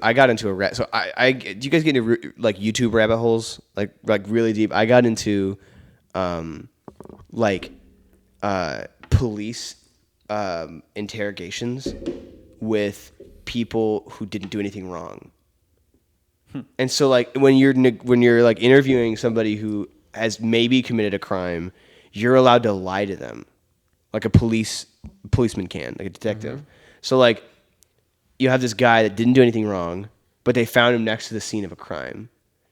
I got into so I do you guys get into like YouTube rabbit holes like really deep? I got into like police interrogations with people who didn't do anything wrong. And so like when you're like interviewing somebody who has maybe committed a crime, you're allowed to lie to them, like a policeman can, like a detective. Mm-hmm. So like you have this guy that didn't do anything wrong, but they found him next to the scene of a crime.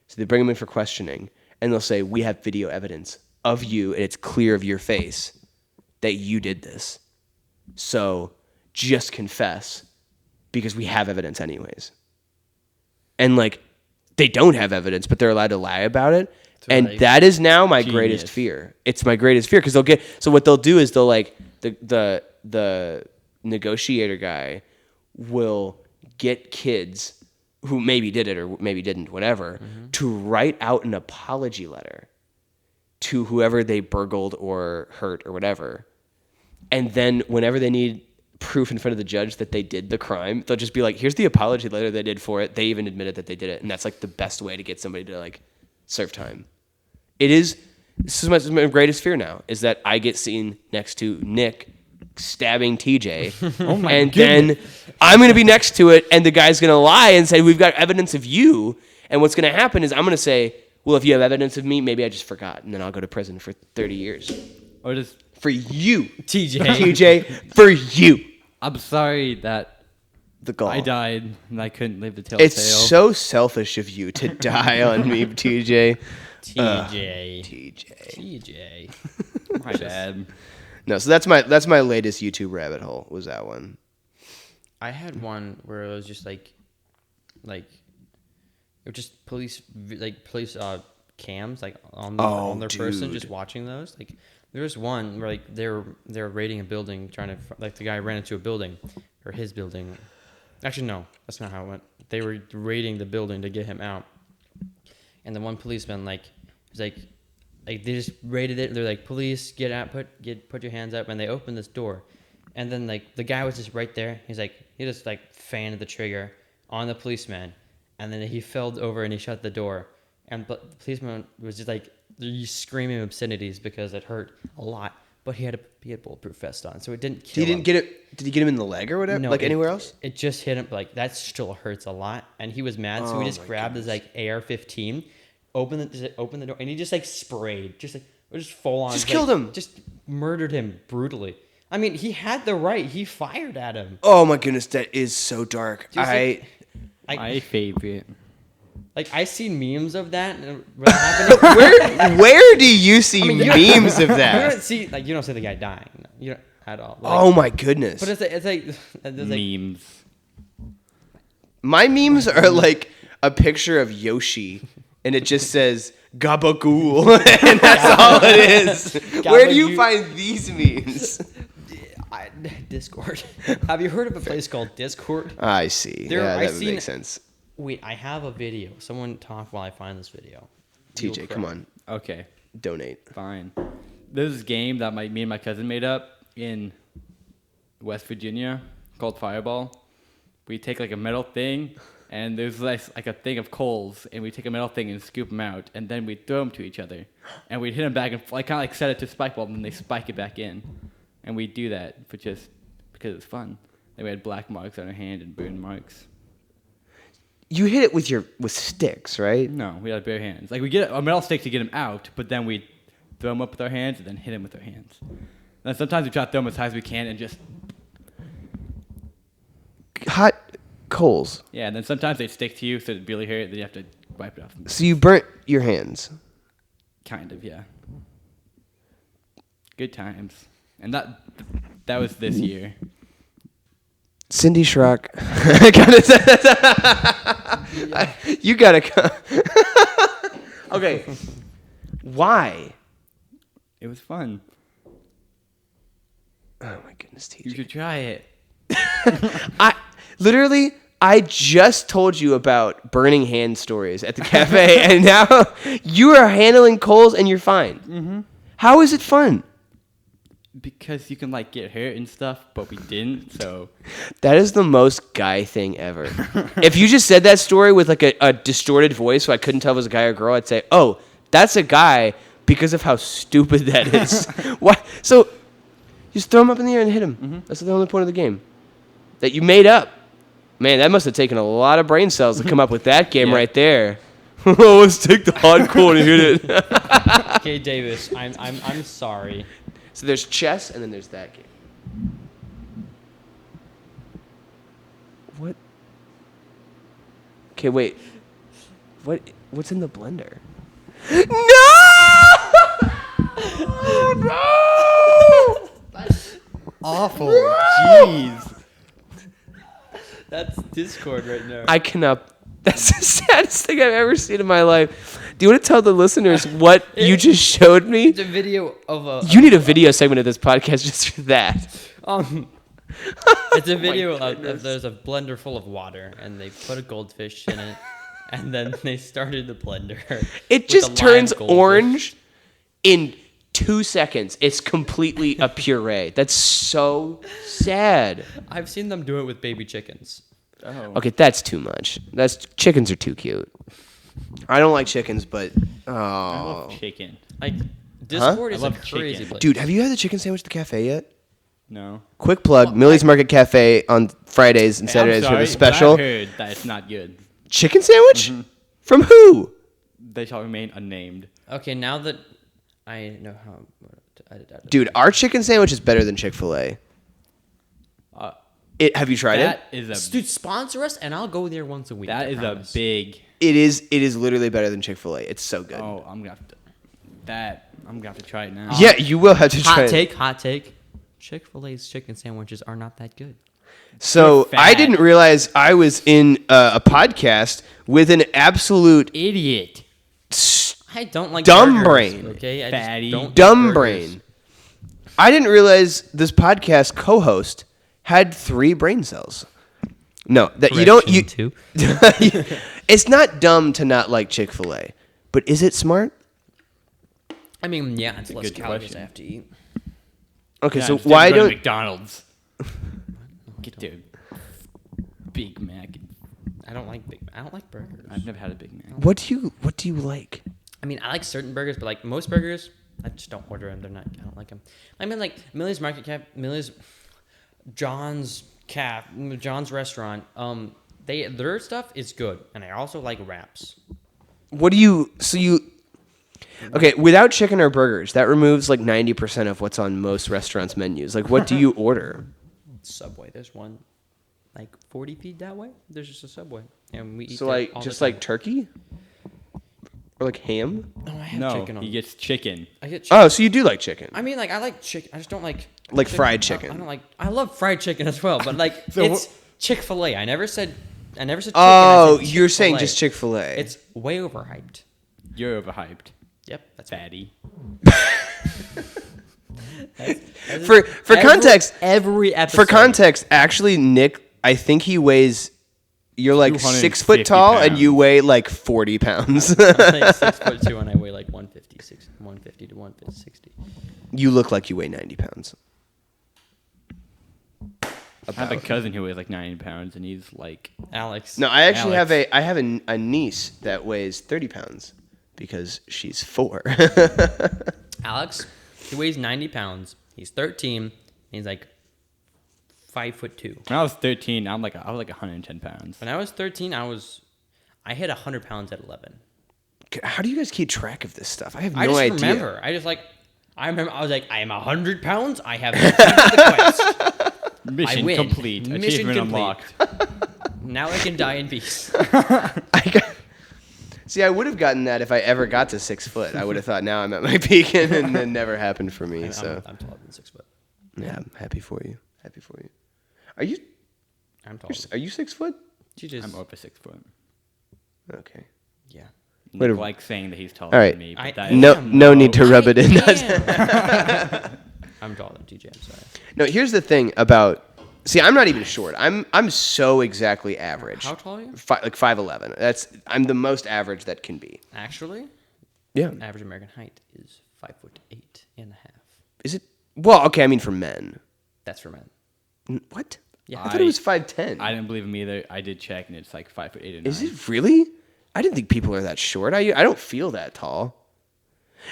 So they bring him in for questioning, and they'll say, "We have video evidence of you, and it's clear of your face that you did this. So just confess, because we have evidence anyways." And like they don't have evidence, but they're allowed to lie about it. And like, that is now my greatest fear. It's my greatest fear because what they'll do is they'll like the negotiator guy will get kids who maybe did it or maybe didn't, whatever, to write out an apology letter to whoever they burgled or hurt or whatever. And then whenever they need proof in front of the judge that they did the crime, they'll just be like, here's the apology letter they did for it. They even admitted that they did it. And that's like the best way to get somebody to like serve time. This is my greatest fear now, is that I get seen next to Nick stabbing TJ. Oh my and goodness. Then I'm going to be next to it and the guy's going to lie and say, we've got evidence of you. And what's going to happen is I'm going to say, well, if you have evidence of me, maybe I just forgot. And then I'll go to prison for 30 years. Or just for you. TJ, for you. I'm sorry that the gall. I died and I couldn't leave the telltale. It's so selfish of you to die on me, TJ. TJ. My bad. No, so that's my latest YouTube rabbit hole, was that one. I had one where it was just like it was just police cams like on their person, just watching those. Like there was one where like they're raiding a building, trying to like the guy ran into a building or his building. Actually, no, that's not how it went. They were raiding the building to get him out, and the one policeman was like they just raided it. They're like, police, get out, put your hands up, and they opened this door, and then like the guy was just right there. He just like fanned the trigger on the policeman, and then he fell over and he shut the door, but the policeman was just like screaming obscenities because it hurt a lot. But he had a bulletproof vest on, so it didn't kill him. He didn't get it. Did he get him in the leg or whatever? No, anywhere else? It just hit him. Like that still hurts a lot, and he was mad, so he just grabbed his like AR-15, opened the door, and he just like sprayed, just full on, just killed him, just murdered him brutally. I mean, he had the right. He fired at him. Oh my goodness, that is so dark. My favorite. Like I see memes of that. Where do you see memes of that? You don't see the guy dying. You don't at all. Like, oh my goodness! But it's like memes. My memes are like a picture of Yoshi, and it just says Gabagool, and that's all it is. Where do you find these memes? Discord. Have you heard of a place called Discord? I see. That would make sense. Wait, I have a video. Someone talk while I find this video. TJ, come on. Okay. Donate. Fine. There's a game that me and my cousin made up in West Virginia called Fireball. We take like a metal thing, and there's like a thing of coals, and we take a metal thing and scoop them out, and then we throw them to each other, and we hit them back and kind of like set it to spike ball, and then they spike it back in, and we do that just because it's fun. Then we had black marks on our hand and burn marks. You hit it with sticks, right? No, we had bare hands. Like we get a metal stick to get him out, but then we throw him up with our hands and then hit him with our hands. And sometimes we try to throw him as high as we can and just hot coals. Yeah, and then sometimes they stick to you, so it really hurt. Then you have to wipe it off. So you burnt your hands. Kind of, yeah. Good times, and that was this year. Cindy Schrock. You gotta. Okay. Why? It was fun. Oh my goodness, TJ. You should try it. I just told you about burning hand stories at the cafe, and now you are handling coals and you're fine. Mm-hmm. How is it fun? because you can like get hurt and stuff, but we didn't. So That is the most guy thing ever. If you just said that story with like a distorted voice, so I couldn't tell if it was a guy or a girl, I'd say, "Oh, that's a guy," because of how stupid that is. Why? So just throw him up in the air and hit him. Mm-hmm. That's the only point of the game that you made up. Man, that must have taken a lot of brain cells to come up with that game Yeah. right there. Let's take the hardcore and hit it. Okay, Davis, I'm sorry. So there's chess, and then there's that game. What? Okay, wait. What's in the blender? No! Oh, no! awful. Jeez. That's Discord right now. I cannot. That's the saddest thing I've ever seen in my life. Do you want to tell the listeners what you just showed me? It's a video of a. You need a video segment of this podcast just for that. It's a video of there's a blender full of water, and they put a goldfish in it, and then they started the blender. It with just a live turns goldfish. orange in 2 seconds. It's completely a puree. That's so sad. I've seen them do it with baby chickens. Oh. Okay, that's too much. Chickens are too cute. I don't like chickens, but I oh, love chicken. Like Discord I is a love crazy chicken. place. dude, have you had the chicken sandwich at the cafe yet? No. Quick plug: Millie's Market Cafe on Fridays and Hey, I'm Saturdays for sorry, the but special I've heard that it's not good. chicken sandwich. From who? They shall remain unnamed. Okay, now that I know how to edit out. Dude, our chicken sandwich is better than Chick-fil-A. Uh, Have you tried it? that is a Dude, sponsor us, and I'll go there once a week. that I is a promise. big. It is literally better than Chick-fil-A. It's so good. Oh, I'm gonna have to. I'm gonna have to try it now. Yeah, you will have to try it. Hot take. Chick-fil-A's chicken sandwiches are not that good. So You're I fat. didn't realize I was in a podcast with an absolute Idiot. I don't like Dumb burgers, brain. Okay, I Fatty. just don't dumb like burgers. brain. I didn't realize this podcast co-host had 3 brain cells. No, that you don't. You. Correction, two. It's not dumb to not like Chick-fil-A, but is it smart? I mean, yeah, it's less good calories question. I have to eat. Okay, Yeah, so instead why go to don't? McDonald's get their Big Mac? I don't like burgers. I've never had a Big Mac. What do you like? I mean, I like certain burgers, but like most burgers, I just don't order them. I don't like them. I mean, like Millie's Market Cap, John's Restaurant. Their stuff is good, and I also like wraps. What do you? So you. Okay, without chicken or burgers, that removes like 90% of what's on most restaurants' menus. Like, what do you order? Subway. There's one, like 40 feet that way. There's just a Subway, and we eat. So there like all the just time. like turkey, or like ham. No, I have No, chicken on. he gets chicken. I get chicken. Oh, so you do like chicken? I mean, like I like chicken. I just don't like Fried chicken. I don't like. I love fried chicken as well, but like So it's Chick-fil-A. I never said chicken. Oh, I said you're saying Chick-fil-A. just Chick-fil-A. It's way overhyped. You're overhyped, Yep, that's fatty. for context. Every episode. For context, actually, Nick, I think he weighs. You're like 6 foot 250 tall, and you pounds. weigh like 40 pounds. I'm like 6'2" and I weigh like 150 to 160. You look like you weigh 90 pounds. I have a cousin who weighs like 90 pounds, and he's like, Alex. No, I actually Alex. have a niece that weighs 30 pounds because she's 4. Alex, he weighs 90 pounds. He's 13. And he's like 5'2". when I was 13, I was like 110 pounds. When I was 13, I hit 100 pounds at 11. How do you guys keep track of this stuff? I have no I just idea. remember. I remember. I was like, I am 100 pounds. I have completed the quest. Mission win. complete. Mission Achievement complete. unlocked. Now I can die in peace. See, I would have gotten that if I ever got to 6 foot. I would have thought now I'm at my peak, and it never happened for me. So I'm taller than 6 foot. yeah, I'm happy for you. Happy for you. Are you I'm taller. are you 6 foot? You just, I'm over 6 foot. Okay. yeah. Nick Wait a- likes saying that he's taller All right. than me, but I that am. is No, no need to rub it in. I'm taller than TJ. I'm sorry. No, here's the thing about. See, I'm not even short. I'm so exactly average. How tall are you? Like 5'11". I'm the most average that can be. Actually, Yeah. average American height is 5'8.5". Is it? Well, okay, I mean for men. That's for men. What? Yeah. I thought it was 5'10". I didn't believe him either. I did check, and it's like 5'8" or 9. Is it really? I didn't think people are that short. I don't feel that tall.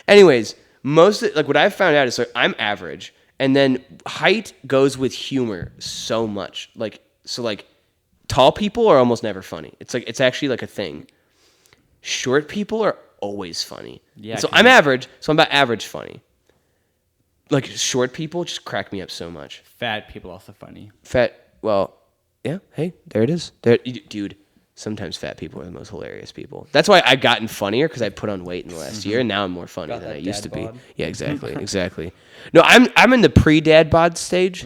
Anyways, what I've found out is like I'm average, and then height goes with humor so much. Like tall people are almost never funny. It's actually like a thing. Short people are always funny. Yeah. And so I'm average, so I'm about average funny. Like short people just crack me up so much. Fat people also funny. Well, yeah. Hey, there it is. Dude. Sometimes fat people are the most hilarious people. That's why I've gotten funnier because I put on weight in the last year, and now I'm more funny Got than that I used to dad be. bod? Yeah, exactly. No, I'm in the pre-dad bod stage.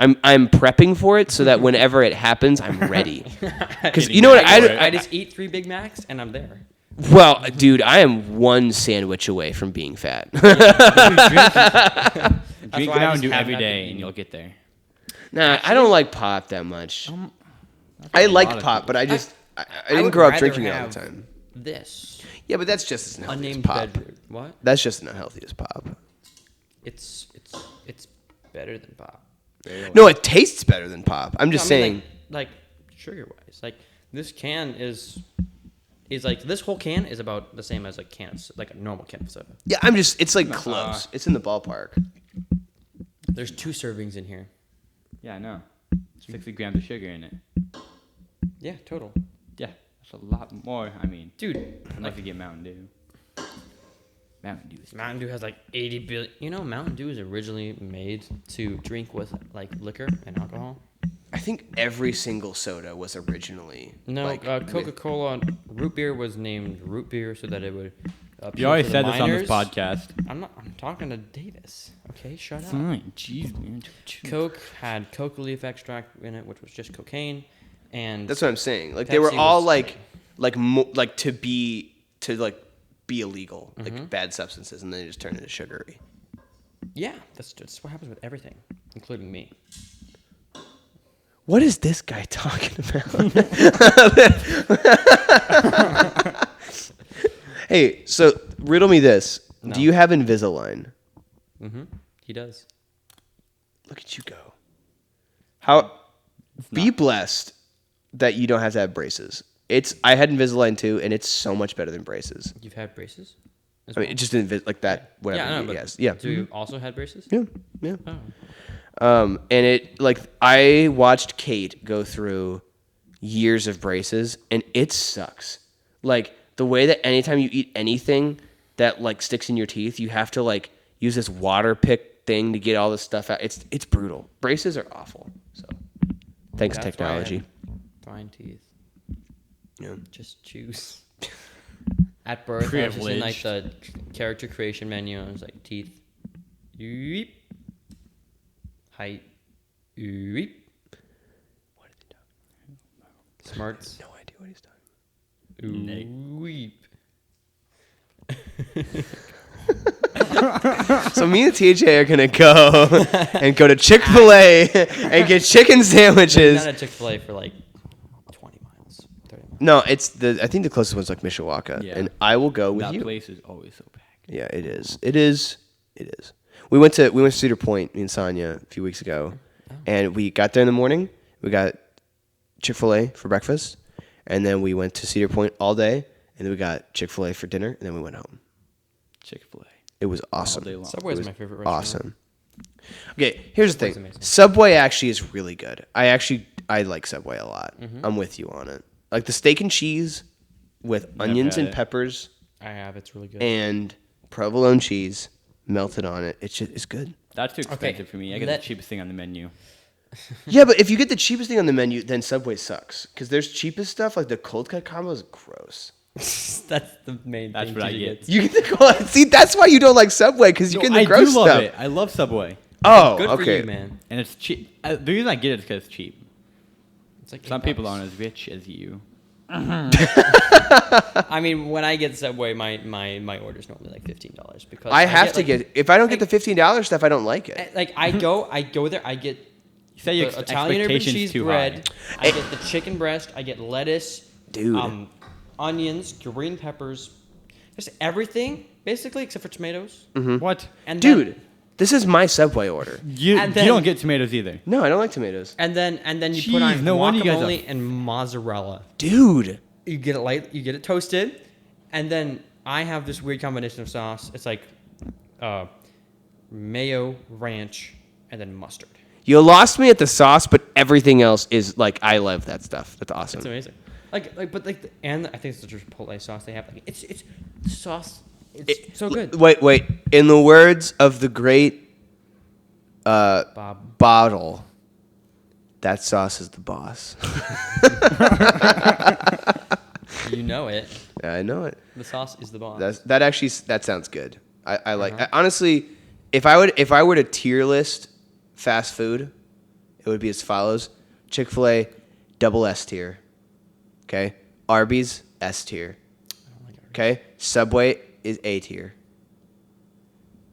I'm prepping for it so that whenever it happens, I'm ready. Because you know what I just eat 3 Big Macs and I'm there. Well, dude, I am one sandwich away from being fat. Drink why I Mountain Dew just every haven't day, been and you'll get there. Nah, I don't like pop that much. I a lot like of pop, but I didn't would grow up rather drinking it all have the time. This Yeah, but that's just as unhealthy as unnamed pop. bedroom. What? That's just as unhealthy as pop. It's better than pop. No, it tastes better than pop. I'm just No, I mean, saying. like sugar wise, like this can is like this whole can is about the same as a can of like a normal can of soda. Yeah, it's like close. It's in the ballpark. There's 2 servings in here. Yeah, I know. 60 grams of sugar in it. Yeah, total. Yeah, that's a lot more. I mean, Dude, unless you get Mountain Dew. Mountain Dew is Mountain Dew has like 80 billion. You know, Mountain Dew is originally made to drink with like liquor and alcohol. I think every single soda was originally No, like, Coca-Cola root beer was named root beer so that it would. You always appeal to said the this on this minors. podcast. I'm talking to Davis. Okay, shut up. Fine, jeez, man. Coke had coca leaf extract in it, which was just cocaine, and That's what I'm saying. Like they were Pepsi all was- to be illegal, like bad substances, and then they just turned into sugary. yeah, that's what happens with everything, including me. What is this guy talking about? Hey, so riddle me this. No. Do you have Invisalign? He does. Look at you go. Be blessed that you don't have to have braces. I had Invisalign too, and it's so much better than braces. You've had braces? As I mean, well? it just like that. Whatever. Yeah, I know, but yes. Yeah. Do you also had braces? Yeah. Yeah. Oh. And it I watched Kate go through years of braces, and it sucks. Like the way that anytime you eat anything that like sticks in your teeth, you have to like use this water pick thing to get all this stuff out. It's brutal. Braces are awful. So thanks That's why I technology. have fine teeth. Yeah. Just choose. At birth, I was just in like Privileged. the character creation menu, and it was like teeth, yeep, height, yeep, What are they talking smarts, about? No idea what he's talking weep. about. So me and TJ are gonna go to Chick-fil-A and get chicken sandwiches. Not a Chick-fil-A for like 20 miles, 30 miles. No, I think the closest one's like Mishawaka, Yeah. and I will go with That you. place is always so packed. Yeah, it is. It is. It is. We went to Cedar Point, me and Sonia, a few weeks ago, and we got there in the morning. We got Chick-fil-A for breakfast, and then we went to Cedar Point all day, and then we got Chick-fil-A for dinner, and then we went home. Chick-fil-A. It was awesome. day long. Subway's It was my favorite restaurant. Awesome. Okay, here's the Subway's thing. amazing. Subway actually is really good. I like Subway a lot. I'm with you on it. Like the steak and cheese with onions had and it. peppers I have. It's really good. and provolone cheese melted on it. It's good. That's too expensive for me. I get the let- cheapest thing on the menu. Yeah, but if you get the cheapest thing on the menu, then Subway sucks. Because there's cheapest stuff, like the cold cut combo is gross. That's the main That's thing. what I TJ get. gets. You get the cold. See, that's why you don't like Subway, because you get the I gross do love stuff. it. I love Subway, Oh, Good okay. for you, man. and it's cheap. The reason I get it is because it's cheap. It's like Some $8. people aren't as rich as you. I mean, when I get Subway, my order's normally like $15 because I have to like, get. If I don't get the $15 stuff, I don't like it. Like I go there. I get You say your the Italian urban expectations cheese too bread. high. I get the chicken breast. I get lettuce, Dude. onions, green peppers, just everything basically except for tomatoes. What? And Dude, This is my Subway order. You And then- don't get tomatoes either. No, I don't like tomatoes. And then you put on Jeez, no wonder you guys are- guacamole and mozzarella. Dude. You get it light, you get it toasted, and then I have this weird combination of sauce. It's like mayo, ranch, and then mustard. You lost me at the sauce, but everything else is like, I love that stuff. That's awesome. It's amazing. And I think it's the Chipotle sauce they have. Like, it's the sauce. It's so good. Wait. In the words of the great Bob. Bottle, that sauce is the boss. You know it. Yeah, I know it. The sauce is the boss. That sounds good. I like. Honestly, if I were to tier list fast food, it would be as follows: Chick-fil-A, double S tier. Okay, Arby's S tier. Okay, Subway is A tier.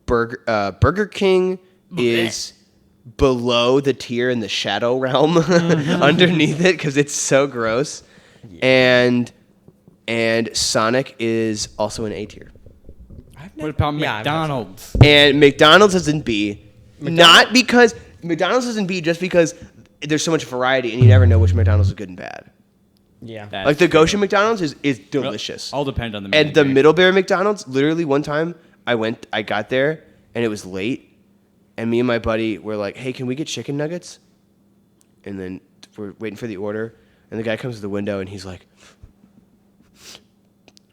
Burger King is below the tier in the shadow realm underneath it because it's so gross. Yeah. And Sonic is also an A tier. What about Yeah, I've McDonald's? And McDonald's is in B. Not because McDonald's is in B, just because there's so much variety and you never know which McDonald's is good and bad. Yeah. That's Like the true. Goshen McDonald's is delicious. All depend on the And the manager. Middlebury McDonald's, literally one time I got there and it was late, and me and my buddy were like, "Hey, can we get chicken nuggets?" And then we're waiting for the order, and the guy comes to the window and he's like,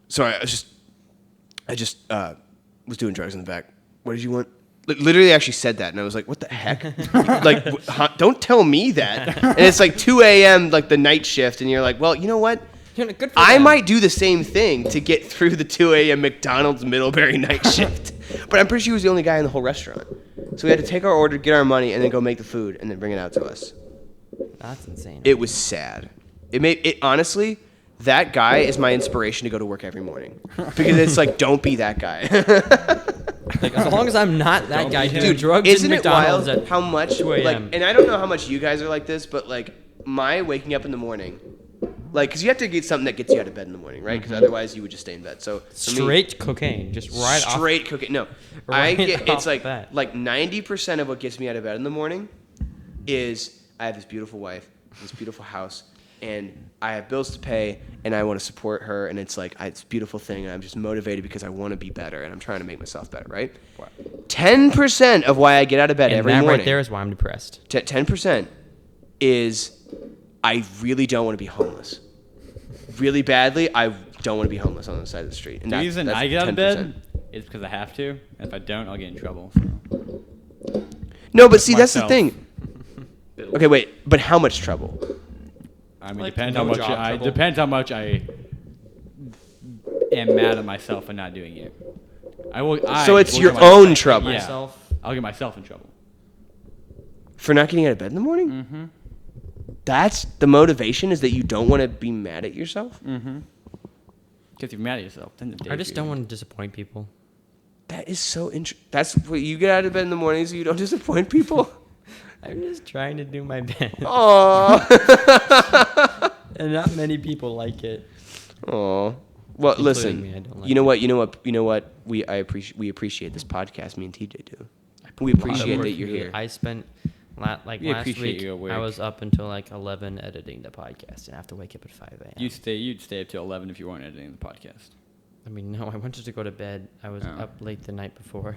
"Sorry, I just was doing drugs in the back. What did you want?" Literally actually said that, and I was like, "What the heck? Like, don't tell me that." And it's like 2 a.m., like the night shift, and you're like, "Well, you know what? Good for I them. might do the same thing to get through the 2 a.m. McDonald's Middlebury night shift." But I'm pretty sure he was the only guy in the whole restaurant. So we had to take our order, get our money, and then go make the food, and then bring it out to us. That's insane. It was sad. It honestly, that guy is my inspiration to go to work every morning. Because it's like, don't be that guy. Like, as long as I'm not that guy doing Dude, drugs isn't in it McDonald's wild at how much 2 like, a.m. and I don't know how much you guys are like this, but like my waking up in the morning, like, because you have to get something that gets you out of bed in the morning, right? Because otherwise you would just stay in bed. So for me, straight cocaine, just right off. straight cooking. No, Right it's off like bat. 90% of what gets me out of bed in the morning is I have this beautiful wife, this beautiful house, and I have bills to pay, and I want to support her, and it's like it's a beautiful thing, and I'm just motivated because I want to be better, and I'm trying to make myself better, right? 10% of why I get out of bed And every that morning. right there is why I'm depressed. 10% is I really don't want to be homeless. Really badly, I don't want to be homeless on the side of the street. And The reason that's I get out of 10%. bed is because I have to. And if I don't, I'll get in trouble. So. No, but see, that's the Myself. thing. Okay, wait, but how much trouble? I mean, Like, depends no how much job trouble. depends how much I am mad at myself for not doing it. So it's will your get my- own trouble. Yeah, Myself. I'll get myself in trouble. For not getting out of bed in the morning? Mm-hmm. That's the motivation, is that you don't want to be mad at yourself? Because you're mad at yourself. Then the I just don't want to disappoint people. That is so interesting. That's what you get out of bed in the morning so you don't disappoint people? I'm just trying to do my best, Aww. and not many people like it. Aww. Well, Including listen. me, I don't like You know what? We appreciate this podcast. Me and TJ do. We appreciate that you're here. I spent We last appreciate week. your work. I was up until like 11 editing the podcast, and I have to wake up at 5 a.m. You'd stay up till 11 if you weren't editing the podcast. I mean, no, I wanted to go to bed. I was Oh. up late the night before.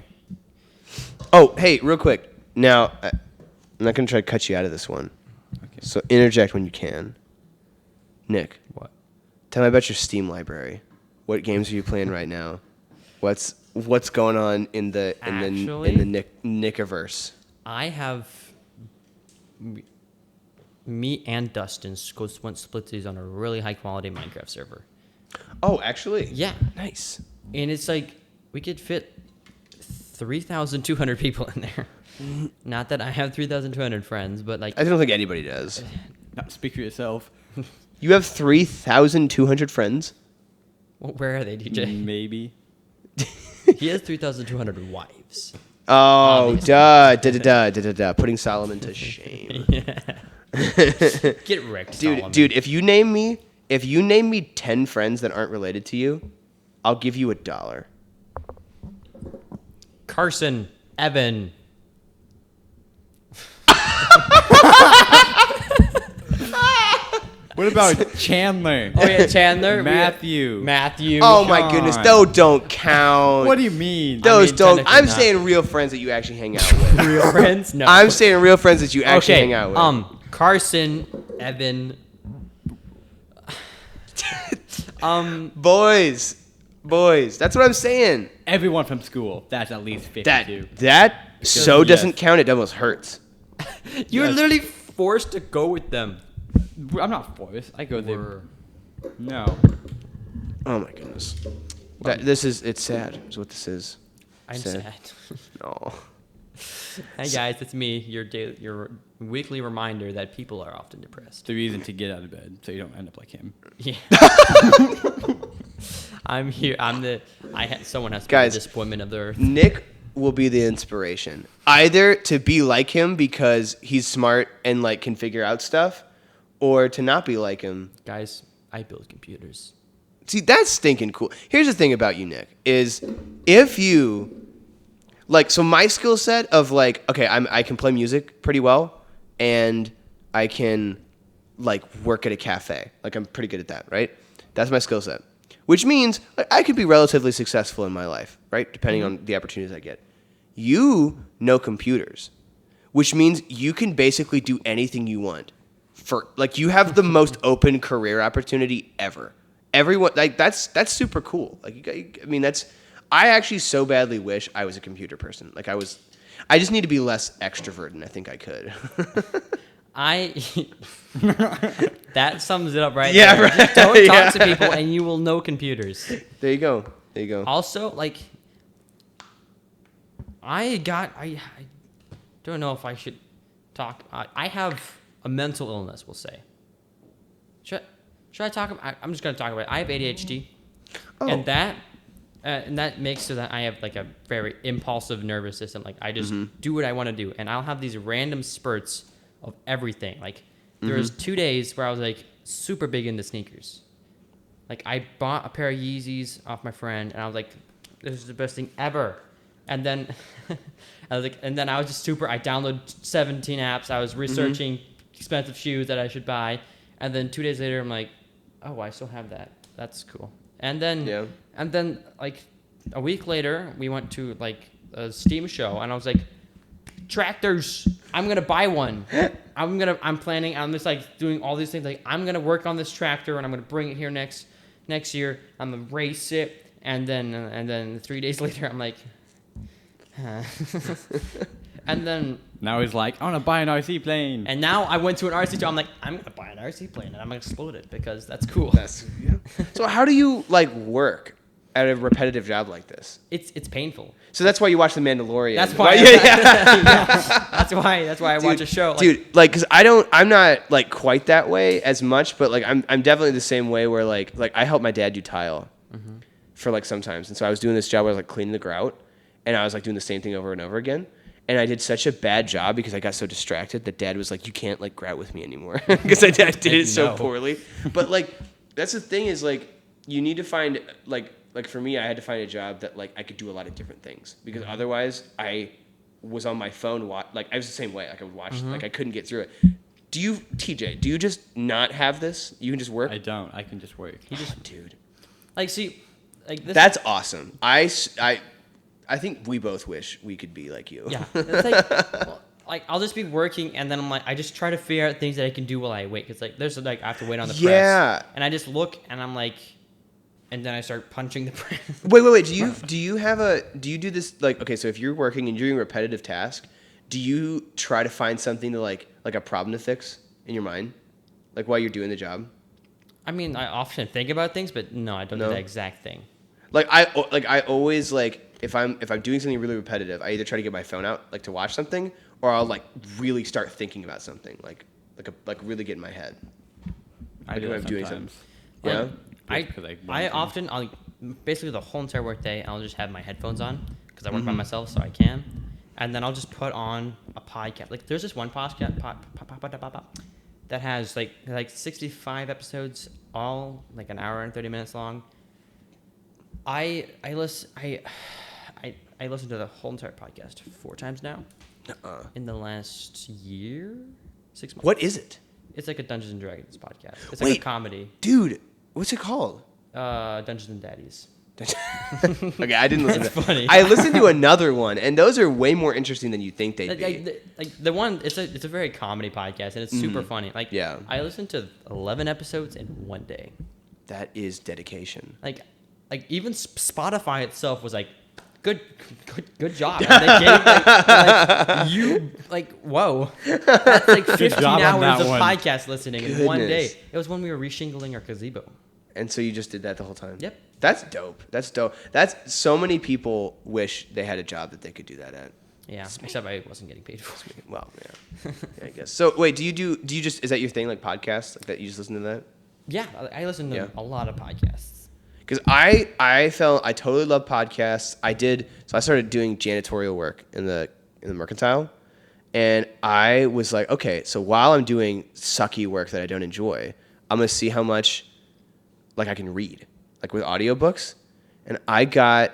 Oh, hey, real quick. Now, I'm not going to try to cut you out of this one. Okay. So interject when you can. Nick, What? tell me about your Steam library. What games are you playing right now? What's going on in the Actually? Nickiverse? I have me and Dustin went splitsy on a really high quality Minecraft server. Oh, actually? Yeah, Nice. and it's like we could fit 3,200 people in there. Not that I have 3,200 friends, but like I don't think anybody does. Not speak for yourself. You have 3,200 friends? well, where are they, DJ? Maybe. He has 3,200 wives. Oh, Obviously. duh. Putting Solomon to shame. Get wrecked, Solomon. Dude, if you name me 10 friends that aren't related to you, I'll give you $1. Carson, Evan, What about Chandler? Oh yeah, Chandler, Matthew. Matthew. Oh my goodness, Sean. those don't count. What do you mean? Those mean, don't. technically I'm not. saying real friends that you actually hang out with. real friends? No. I'm saying real friends that you actually okay. hang out with. Carson, Evan. Boys. That's what I'm saying. Everyone from school. That's at least 52. That so yes. doesn't count. It almost hurts. You're Yes. literally forced to go with them. I'm not forced. I go there. No. Oh my goodness. It's sad. Is what this is. I'm Sad. sad. No. Hey guys, it's me. Your weekly reminder that people are often depressed. The reason to get out of bed so you don't end up like him. Yeah. I'm here. Someone has to Guys, be the disappointment of the earth. Nick will be the inspiration. Either to be like him because he's smart and like can figure out stuff, or to not be like him. Guys, I build computers. See, that's stinking cool. Here's the thing about you, Nick, is if you like, so my skill set of like, okay, I can play music pretty well, and I can like work at a cafe. Like I'm pretty good at that, right? That's my skill set. Which means like, I could be relatively successful in my life, right? Depending on the opportunities I get. You know computers, which means you can basically do anything you want. You have the most open career opportunity ever. Everyone like that's super cool. I actually so badly wish I was a computer person. I just need to be less extrovert, and I think I could. That sums it up right Yeah, there. right. Just don't Yeah. talk to people and you will know computers. There you go. Also, like, I don't know if I should talk. I have a mental illness, we'll say. Should I talk about I'm just going to talk about it. I have ADHD. Oh. And that makes so that I have like a very impulsive nervous system. Like I just do what I want to do, and I'll have these random spurts of everything. Like there was 2 days where I was like super big into sneakers. Like I bought a pair of Yeezys off my friend, and I was like, "This is the best thing ever." And then I was just super. I downloaded 17 apps. I was researching expensive shoes that I should buy, and then 2 days later, I'm like, "Oh, I still have that. That's cool." And then like a week later, we went to like a Steam show, and I was like, tractors, I'm gonna buy one. I'm planning. I'm just like doing all these things. Like I'm gonna work on this tractor, and I'm gonna bring it here next year. I'm gonna race it, and then 3 days later, I'm like, huh. And then Now he's like, I want to buy an RC plane. and now I went to an RC show. I'm like, I'm gonna buy an RC plane, and I'm gonna explode it because that's cool. So how do you like work at a repetitive job like this? It's painful. So that's why you watch The Mandalorian. That's why. That's why I watch a show. Like, Dude, like, cause I'm not like quite that way as much, but like I'm definitely the same way where like I help my dad do tile for like sometimes, and so I was doing this job where I was like cleaning the grout, and I was like doing the same thing over and over again, and I did such a bad job because I got so distracted that Dad was like, you can't like grout with me anymore because I did it so No. poorly. But like that's the thing is like you need to find like for me, I had to find a job that like I could do a lot of different things because otherwise I was on my phone. Like I was the same way. Like I would watch. Like I couldn't get through it. Do you, TJ? Do you just not have this? You can just work. I don't. I can just work. Dude, like see, like this. that's awesome. I think we both wish we could be like you. Yeah. It's like, well, like I'll just be working, and then I'm like, I just try to figure out things that I can do while I wait. Cause like there's like I have to wait on the Yeah. press, and I just look, and I'm like, and then I start punching the press. Wait. Do you do this like okay? So if you're working and you're doing a repetitive task, do you try to find something to like a problem to fix in your mind, like while you're doing the job? I mean, I often think about things, but no, I don't do No? that exact thing. I always like if I'm doing something really repetitive, I either try to get my phone out like to watch something, or I'll like really start thinking about something like really get in my head. I do when that I'm doing sometimes. Yeah. I'll basically the whole entire workday, I'll just have my headphones on because I work by myself, so I can, and then I'll just put on a podcast. Like there's this one podcast that has like 65 episodes, all like an hour and 30 minutes long. I listen to the whole entire podcast 4 times now. in the last year, 6 months. What is it? It's like a Dungeons and Dragons podcast. It's like Wait. a comedy. Dude, what's it called? Dungeons and Daddies. Okay, I didn't listen That's to funny. I listened to another one, and those are way more interesting than you think they'd be. Like the one, it's a very comedy podcast, and it's super funny. Like, Yeah. I listened to 11 episodes in one day. That is dedication. Like even Spotify itself was like, good job. And they gave like you like whoa, that's like 15 job on hours that of one. podcast listening in one day. Goodness. It was when we were reshingling our gazebo. And so you just did that the whole time? Yep. That's dope. That's dope. That's so many people wish they had a job that they could do that at. Yeah, except I wasn't getting paid for it. Well, yeah. Yeah, I guess. So wait, do you just, is that your thing, like podcasts, like that? You just listen to that? Yeah, I listen to Yeah. a lot of podcasts. Because I totally love podcasts. I started doing janitorial work in the mercantile, and I was like, okay, so while I'm doing sucky work that I don't enjoy, I'm gonna see how much like I can read, like with audiobooks, and I got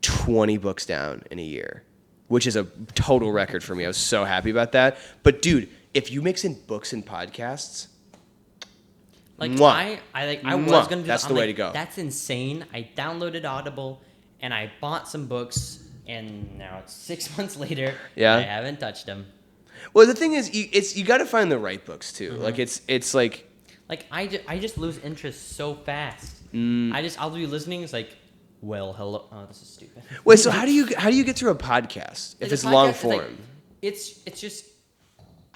20 books down in a year, which is a total record for me. I was so happy about that. But dude, if you mix in books and podcasts, Like Mwah. I was Mwah. gonna do That's that. the I'm way like, to go. That's insane. I downloaded Audible and I bought some books, and now it's 6 months later. Yeah. I haven't touched them. well, the thing is, you got to find the right books too. Mm-hmm. Like it's like. Like I just lose interest so fast. Mm. I'll be listening. It's like, well, hello. Oh, this is stupid. Wait, so how do you get through a podcast if Like, it's a podcast long is, like, form? it's just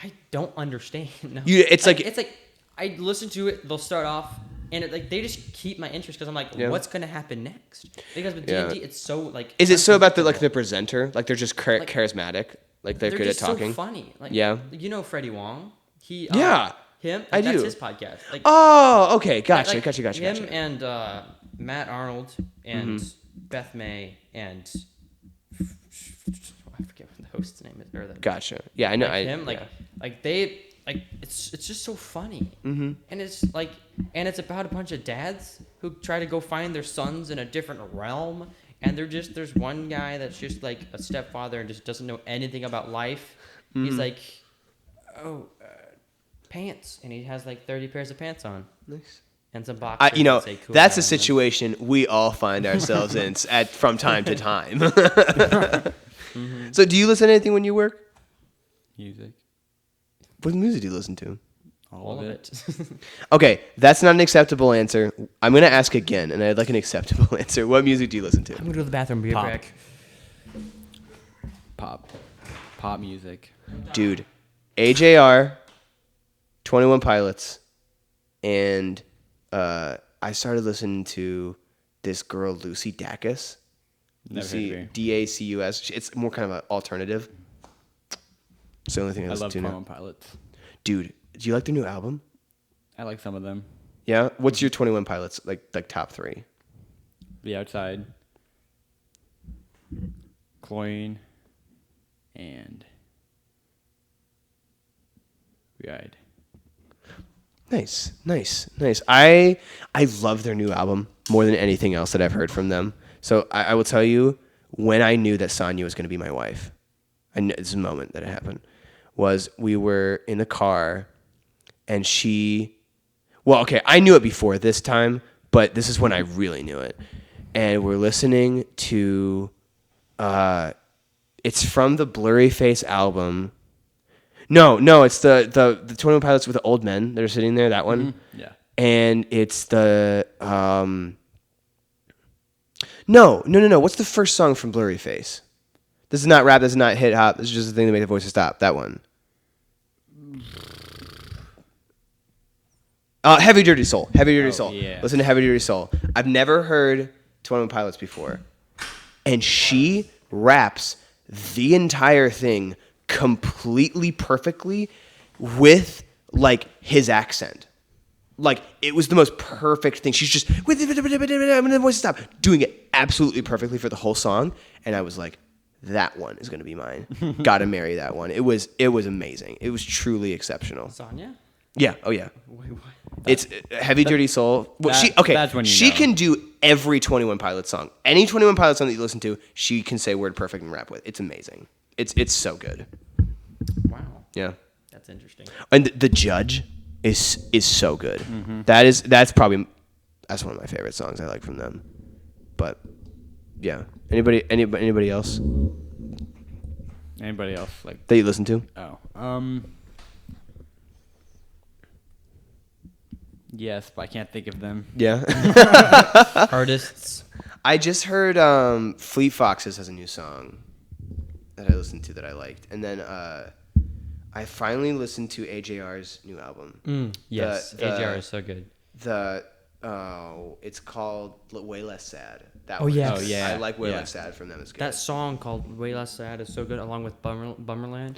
I don't understand. No. It's like- it's like I listen to it. They'll start off, and they just keep my interest because I'm like, Yeah. what's gonna happen next? Because with Yeah. D&D, it's so like. Is it so about the unpredictable. presenter? Like they're just charismatic, like they're good at just talking. So funny. Like, Yeah. You know Freddie Wong. He. Yeah. Him. I that's do. his podcast. Like. Oh, okay, gotcha, like, gotcha. Him and Matt Arnold and Mm-hmm. Beth May and I forget what the host's name is. Or the, Gotcha. Yeah, I know. like him, it's just so funny. Mm-hmm. And it's about a bunch of dads who try to go find their sons in a different realm, and there's one guy that's just like a stepfather and just doesn't know anything about life. Mm-hmm. He's like, pants, and he has like 30 pairs of pants on. Nice. And some boxers. You know, that say cool that's a down on them. situation we all find ourselves in from time to time. So, do you listen to anything when you work? Music. What music do you listen to? All of it. Okay, that's not an acceptable answer. I'm gonna ask again, and I'd like an acceptable answer. What music do you listen to? I'm gonna go to the bathroom. Be Pop. right back. Pop music. Dude, AJR, 21 Pilots, and I started listening to this girl, Lucy Dacus. Never heard of her. Dacus. It's more kind of an alternative. It's the only thing I I listen love to now. 21 Pilots. Dude, do you like their new album? I like some of them. Yeah? What's your 21 Pilots, like top three? The Outside, Cloyne, and Ride. Nice. I love their new album more than anything else that I've heard from them. So I will tell you, when I knew that Sonya was going to be my wife, this is a moment that it happened, was we were in the car, and I knew it before this time, but this is when I really knew it. And we're listening to, it's from the Blurry Face album. No, it's the 21 Pilots with the old men that are sitting there, that one. Yeah. And it's the No. What's the first song from Blurry Face? This is not rap, this is not hip hop, this is just the thing that made the voices stop. That one. Heavy Dirty Soul. Yeah. Listen to Heavy Dirty Soul. I've never heard 21 Pilots before. And she raps the entire thing completely perfectly with like his accent. Like, it was the most perfect thing. She's just I'm gonna voice stop, doing it absolutely perfectly for the whole song. And I was like, that one is gonna be mine. Gotta marry that one. It was amazing. It was truly exceptional. Sonya? Yeah. Oh yeah. Wait, what? It's Heavy Dirty Soul. Well, that's when you she know. can do every 21 Pilots song. Any 21 Pilots song that you listen to, she can say word perfect and rap with. It's amazing. It's so good. Wow, Yeah. that's interesting. And the judge is so good. Mm-hmm. That's one of my favorite songs I like from them. But yeah, anybody else Anybody else like? that you listen to? Oh, yes, but I can't think of them. Yeah. Artists. I just heard Fleet Foxes has a new song that I listened to that I liked, and then I finally listened to AJR's new album. Yes, The- AJR is so good. It's called Way Less Sad. That Oh, one. yes. Oh, yeah. I like Way Yeah. Less Sad from them. It's good. That song called "Way Less Sad" is so good, along with Bummerland.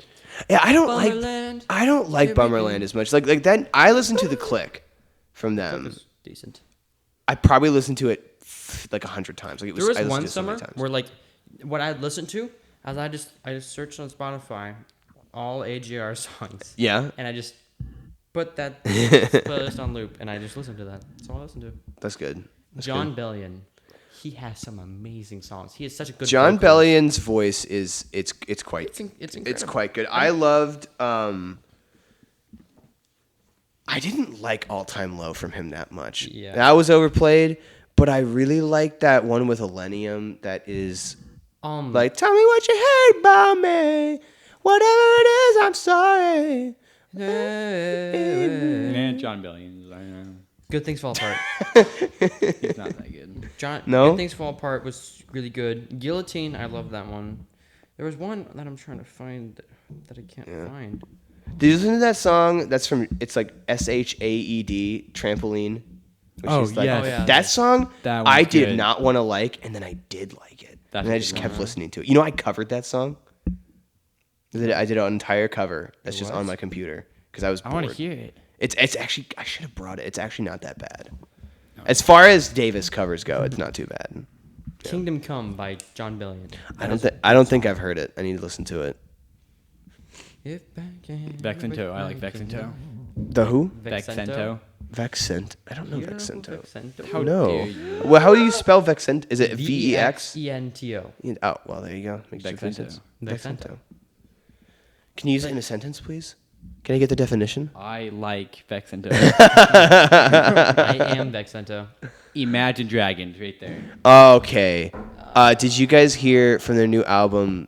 Yeah, I don't Bummerland, like here we Bummerland go. as much. Like that. I listened to The Click from That them. was decent. I probably listened to it like 100 times. Like it was. There was I listened one to it so many summer times. where like what I listened to as I just searched on Spotify all AGR songs. Yeah, And I just put that playlist on loop and I just listened to that. That's all I listened to. that's good. That's John good. Bellion. He has some amazing songs. He has such a good John vocals. Bellion's voice is it's quite It's it's incredible. quite good. I loved. I didn't like All Time Low from him that much. Yeah. That was overplayed. But I really like that one with Millennium. That is like, tell me what you hate about me. Whatever it is, I'm sorry. Man, John Billions. I know. Good Things Fall Apart. He's not that good. No? Good Things Fall Apart was really good. Guillotine, I love that one. There was one that I'm trying to find that I can't find. Did you listen to that song? That's from, it's like SHAED, Trampoline. Which Oh, is like, yes. Oh, yeah. That song, That one's I did good. not want to like, and then I did like it. That's and a I good just one. kept listening to it. You know, I covered that song. I did an entire cover that's just on was? my computer because I was I bored. want to hear it. It's actually, I should have brought it. It's actually not that bad. As far as Davis covers go, it's not too bad. Kingdom Come by John Bellion. I don't think I've heard it. I need to listen to it. Vex and Toe. I like Vex and Toe. The who? Vexento. Vexent. I don't know You don't know Vexento. Vexento? How No. dare you? Well, how do you spell Vexent? Is it VEX? VEXENTO. Oh, well, there you go. Makes two Vexento. sentences. Vexento. Can you use it in a sentence, please? Can I get the definition? I like Vexento. I am Vexento. Imagine Dragons right there. Okay. Did you guys hear from their new album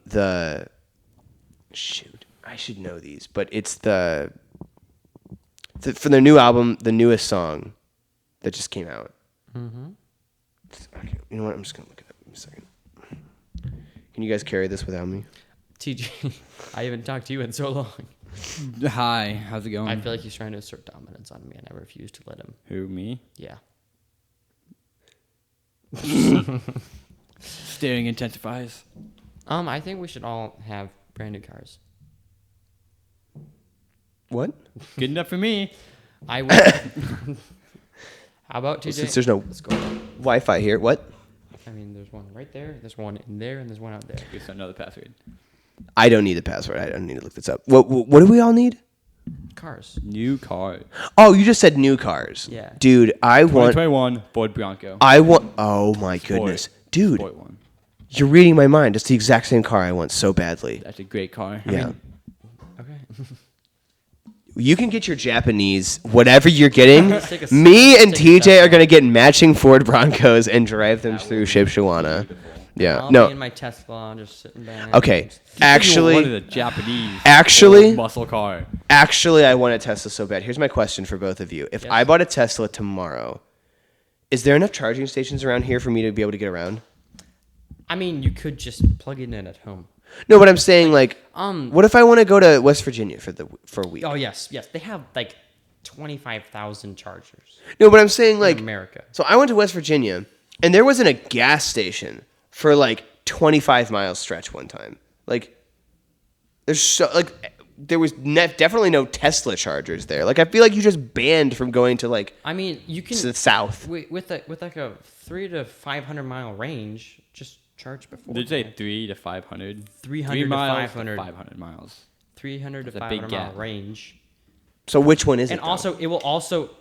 Shoot, I should know these, but it's from their new album, the newest song that just came out. Mm-hmm. Okay, you know what? I'm just gonna look it up in a second. Can you guys carry this without me? TJ, I haven't talked to you in so long. Hi, how's it going? I feel like he's trying to assert dominance on me, and I refuse to let him. Who, me? Yeah. Staring intensifies. I think we should all have brand new cars. What? Good enough for me. I will. How about TJ? Since there's no Let's go. Wi-Fi here, what? I mean, there's one right there. There's one in there, and there's one out there. Just don't know the password. I don't need the password. I don't need to look this up. What do we all need? Cars. New car. Oh, you just said new cars. Yeah. Dude, I want. 2021 Ford Bronco. Oh my Sport. goodness, dude, Sport one. you're reading my mind. It's the exact same car I want so badly. That's a great car. Yeah. Okay. You can get your Japanese, whatever you're getting. Let's take a- Me let's and take a TJ are step going to get matching Ford Broncos and drive them through Shipshawana. Yeah. I'll be in No. my Tesla, just sitting back. Okay. You wanted Actually, a Japanese Actually- Ford muscle car. I want a Tesla so bad. Here's my question for both of you. If Yes. I bought a Tesla tomorrow, is there enough charging stations around here for me to be able to get around? I mean, you could just plug it in at home. No, but I'm saying like, Um. what if I want to go to West Virginia for a week? Oh yes, yes. They have like 25,000 chargers No, but I'm saying like, in America. so I went to West Virginia, and there wasn't a gas station for like 25 miles stretch one time. Like, there was definitely no Tesla chargers there. Like, I feel like you just banned from going to like I mean, you can to the south. with like a 300 to 500 mile range. Just charge before. Did you say 3 to 500? 300 3 to miles 500. 500 miles. 300 to That's a big 500 mile gap. range. So which one is And it? though? also,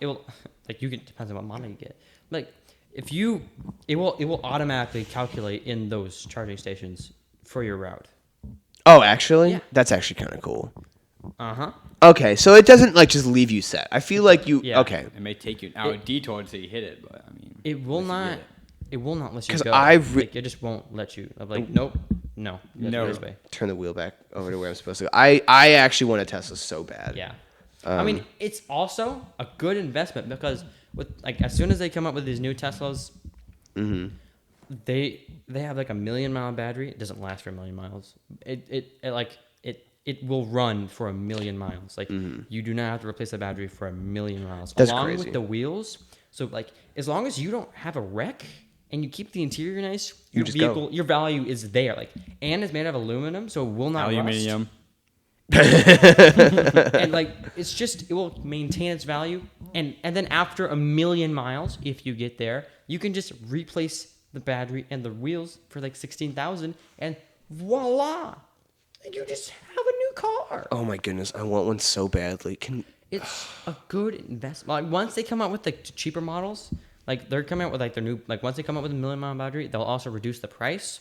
it will like you can depends on what model you get. Like if you, it will automatically calculate in those charging stations for your route. Oh, actually, Yeah. that's actually kind of cool. Uh-huh. Okay, so it doesn't like just leave you set. I feel like you. Yeah. Okay, It may take you an hour detour until you hit it, but I mean, It will once you not. hit It will not let you 'Cause go. It just won't let you. I'm like, nope, no, you have to go this way. turn the wheel back over to where I'm supposed to go. I actually want a Tesla so bad. Yeah. I mean, it's also a good investment because with like as soon as they come up with these new Teslas, they have like a 1,000,000 mile battery. It doesn't last for 1,000,000 miles. It will run for 1,000,000 miles. Like you do not have to replace the battery for 1,000,000 miles. That's along crazy. with the wheels. So like as long as you don't have a wreck and you keep the interior nice, your just go. vehicle, your value is there. Like and it's made out of aluminum, so it will not rust. aluminium. And like it's just it will maintain its value and then after 1,000,000 miles if you get there you can just replace the battery and the wheels for like 16,000 and voila you just have a new car. Oh my goodness, I want one so badly. It's a good investment. Like once they come out with the cheaper models, like they're coming out with like their new like once they come out with a 1,000,000 mile battery they'll also reduce the price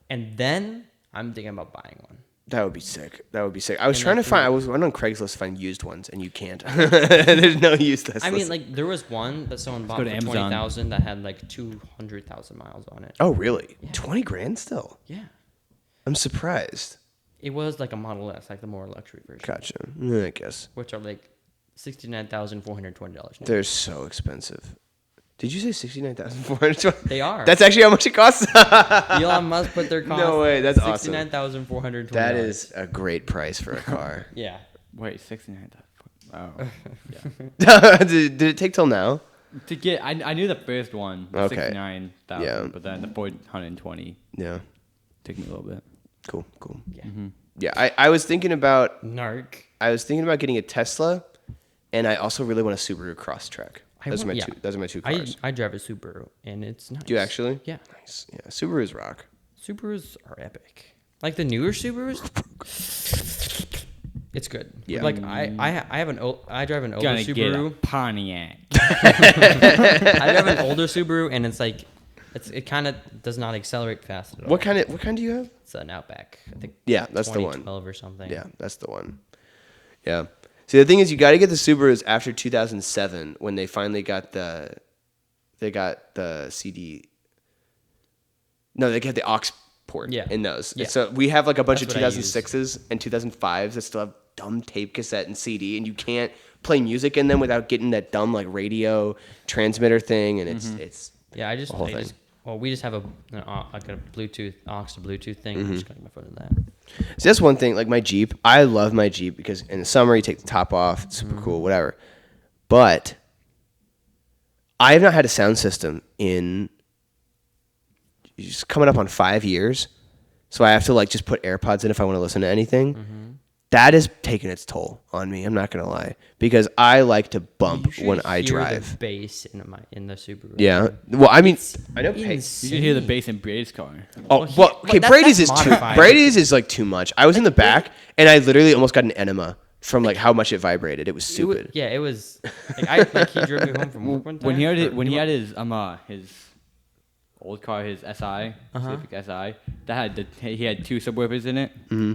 and then I'm thinking about buying one. That would be sick. That would be sick. I was And trying to that's find. I was went on Craigslist to find used ones, and you can't. There's no used Teslas. I mean, like there was one that someone bought go for to Amazon. 20,000 that had like 200,000 miles on it. Oh really? 20 grand still. Yeah. I'm surprised. It was like a Model S, like the more luxury version, Gotcha. Yeah, I guess which are like $69,420 now. they're so expensive. Did you say 69,420? They are. That's actually how much it costs. Elon Musk put their cost. No way, that's awesome. $69,420. That is a great price for a car. Yeah. Wait, 69. Oh, did it take till now? to get, I knew the first one, Okay. 69,000, Yeah. but then the 420 Yeah. took me a little bit. Cool. Cool. Yeah. Yeah. I was thinking about Narc. getting a Tesla, and I also really want a Subaru Crosstrek. Those are my two cars. I drive a Subaru, and it's nice. Do you actually? Yeah. Nice. Yeah. Subarus rock. Subarus are epic. Like the newer Subarus, it's good. Yeah. Like I drive an older Gonna get a Subaru. Pontiac. I drive an older Subaru, and it's like, it kind of does not accelerate fast at all. What kind do you have? It's an Outback. I think. Yeah, that's the one. 2012 or something. Yeah, that's the one. Yeah. See, the thing is, you got to get the Subarus after 2007 when they finally got the CD. No, they get the aux port Yeah. in those. Yeah. So we have like a bunch That's of what I use. 2006s and 2005s that still have dumb tape cassette and CD, and you can't play music in them without getting that dumb like radio transmitter thing, and it's Yeah, The whole thing. we just have like a Bluetooth aux to Bluetooth thing. Mm-hmm. I'm just connecting my phone to that. So that's one thing. Like my Jeep, I love my Jeep because in the summer you take the top off, it's super cool, whatever. But I have not had a sound system in just coming up on 5 years. So I have to like just put AirPods in if I want to listen to anything. That is taking its toll on me. I'm not gonna lie because I like to bump You should when I hear drive. the bass in the Subaru. Yeah. Well, I mean, I know. You should hear the bass in Brady's car. Oh, Well, well, okay. but Brady's that's is too. modified. Brady's is like too much. I was in the back and I literally almost got an enema from like how much it vibrated. It was stupid. Yeah, it was. Like he drove me home from work one time. When he had or- when he had his old car, his SI, Civic SI, he had two subwoofers in it. Mm-hmm.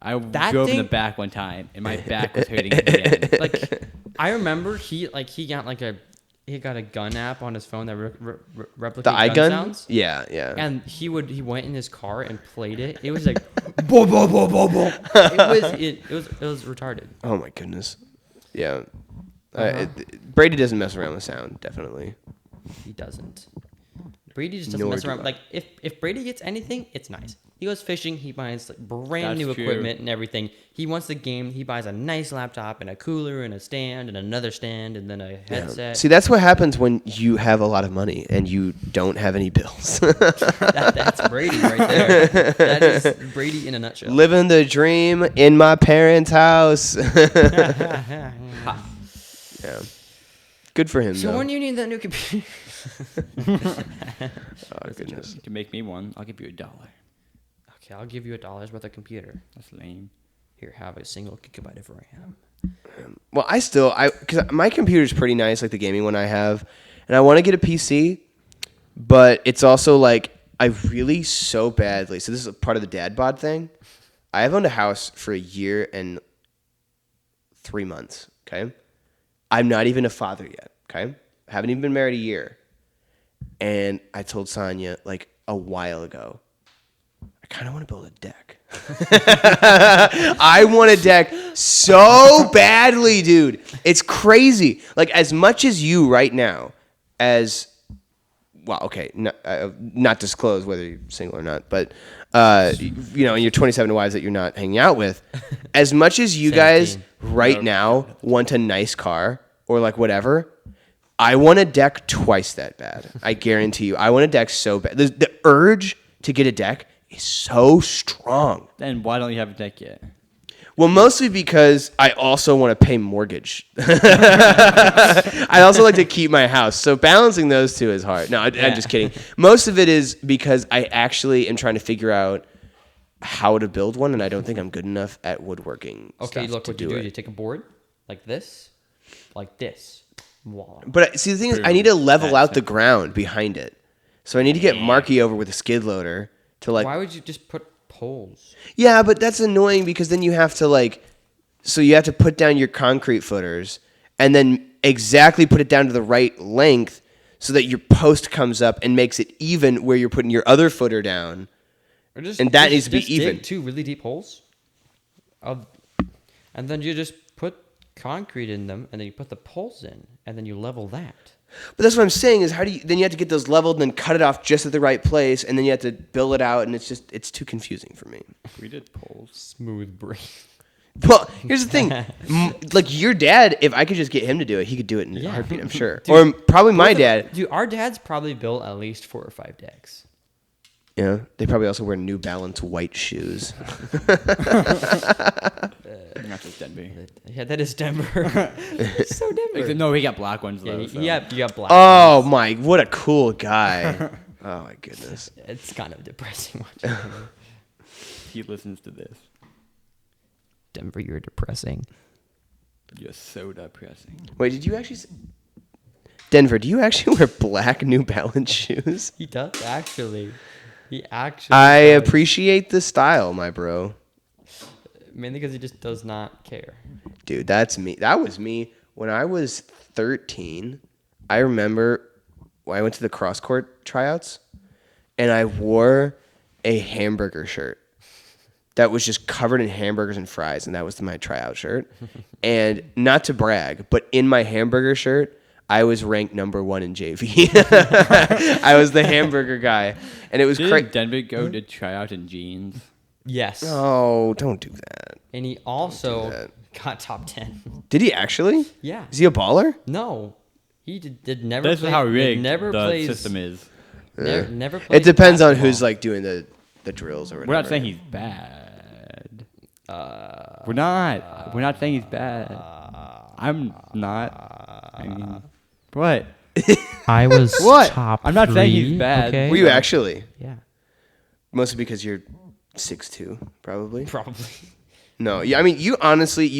I drove in the back one time, and my back was hurting again. like I remember he got a gun app on his phone that replicates The gun iGun. sounds. Yeah, yeah. And he went in his car and played it. It was like bo bo bo bo bo. It was retarded. Oh my goodness. Yeah. Brady doesn't mess around with sound. Definitely. He doesn't. Brady just doesn't Nor mess do around. I. Like if Brady gets anything, it's nice. He goes fishing. He buys like brand That's new true. equipment and everything. He wants the game. He buys a nice laptop and a cooler and a stand and another stand and then a headset. See, that's what happens when you have a lot of money and you don't have any bills. That's Brady right there. That is Brady in a nutshell. Living the dream in my parents' house. Yeah. Good for him, So though. when you need that new computer, Oh, goodness. You can make me one. I'll give you $1. okay, I'll give you $1 worth of computer. That's lame. Here, have a single gigabyte of RAM. Well, because my computer's pretty nice, like the gaming one I have, and I want to get a PC, but it's also like I really so badly. So this is a part of the dad bod thing. I have owned a house for a year and 3 months. Okay. I'm not even a father yet. Okay. I haven't even been married a year. And I told Sonia like a while ago, I kind of want to build a deck. I want a deck so badly, dude. It's crazy. Like as much as you right now, not disclose whether you're single or not, but and your 27 wives that you're not hanging out with, as much as you guys right now want a nice car or like whatever, I want a deck twice that bad. I guarantee you. I want a deck so bad. The urge to get a deck is so strong. Then why don't you have a deck yet? Well, mostly because I also want to pay mortgage. I also like to keep my house. So balancing those two is hard. No, I'm just kidding. Most of it is because I actually am trying to figure out how to build one, and I don't think I'm good enough at woodworking. Okay, look what you do. It. You take a board like this. Voila. But see, the thing is, I need to level out the ground behind it. So I need to get Marky over with a skid loader to like. Why would you just put poles? Yeah, but that's annoying because then you have to so you have to put down your concrete footers and then exactly put it down to the right length so that your post comes up and makes it even where you're putting your other footer down. And that needs to be even. Dig 2 really deep holes. And then you just put concrete in them, and then you put the poles in, and then you level that. But that's what I'm saying is then you have to get those leveled and then cut it off just at the right place, and then you have to build it out, and it's too confusing for me. We did poles. Smooth brain. Well, here's the thing. Like your dad, if I could just get him to do it, he could do it in a heartbeat, I'm sure. Dude, or probably my dad. Dude, our dad's probably built at least 4 or 5 decks. Yeah, they probably also wear New Balance white shoes. Not just Denver. Yeah, that is Denver. So Denver. No, he got black ones though. Yeah, you got black. Oh my, what a cool guy. Oh my goodness. It's kind of depressing watching him. He listens to this. Denver, you're depressing. You're so depressing. Wait, did you actually Denver, do you actually wear black New Balance shoes? He does, actually. I appreciate the style, my bro. Mainly because he just does not care. Dude, that's me. That was me when I was 13. I remember when I went to the cross court tryouts and I wore a hamburger shirt that was just covered in hamburgers and fries, and that was my tryout shirt. And not to brag, but in my hamburger shirt, I was ranked number 1 in JV. I was the hamburger guy, and it was crazy. Did Denver go to try out in jeans? Yes. Oh, don't do that. And he also got top 10. Did he actually? Yeah. Is he a baller? No. He did never This play, is how rigged never the plays, system is. Never plays It depends on basketball. who's like doing the drills or whatever. We're not saying he's bad. We're not saying he's bad. I'm not. I mean, what? I was What? top I'm not saying he's 3, bad. Okay? Were you actually? Yeah. Mostly because you're 6'2", probably. Probably. No, yeah, I mean, you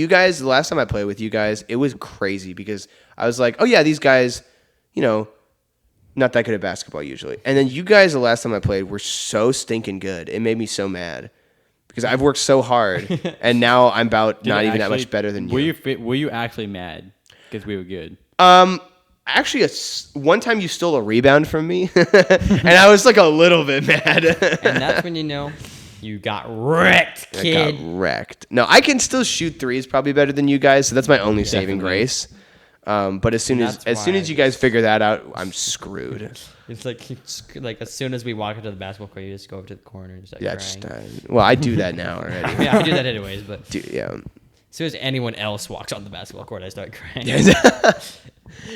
guys, the last time I played with you guys, it was crazy because I was like, oh yeah, these guys, not that good at basketball usually. And then you guys, the last time I played, were so stinking good. It made me so mad because I've worked so hard, and now I'm about not even that much better than you. Were you actually mad because we were good? Actually, one time you stole a rebound from me, and I was like a little bit mad. And that's when you got wrecked, kid. I got wrecked. No, I can still shoot threes probably better than you guys, so that's my only saving grace. But as soon as you guys figure that out, I'm screwed. It's like as soon as we walk into the basketball court, you just go over to the corner and start crying. Well, I do that now already. Yeah, I do that anyways, but Yeah. as soon as anyone else walks on the basketball court, I start crying.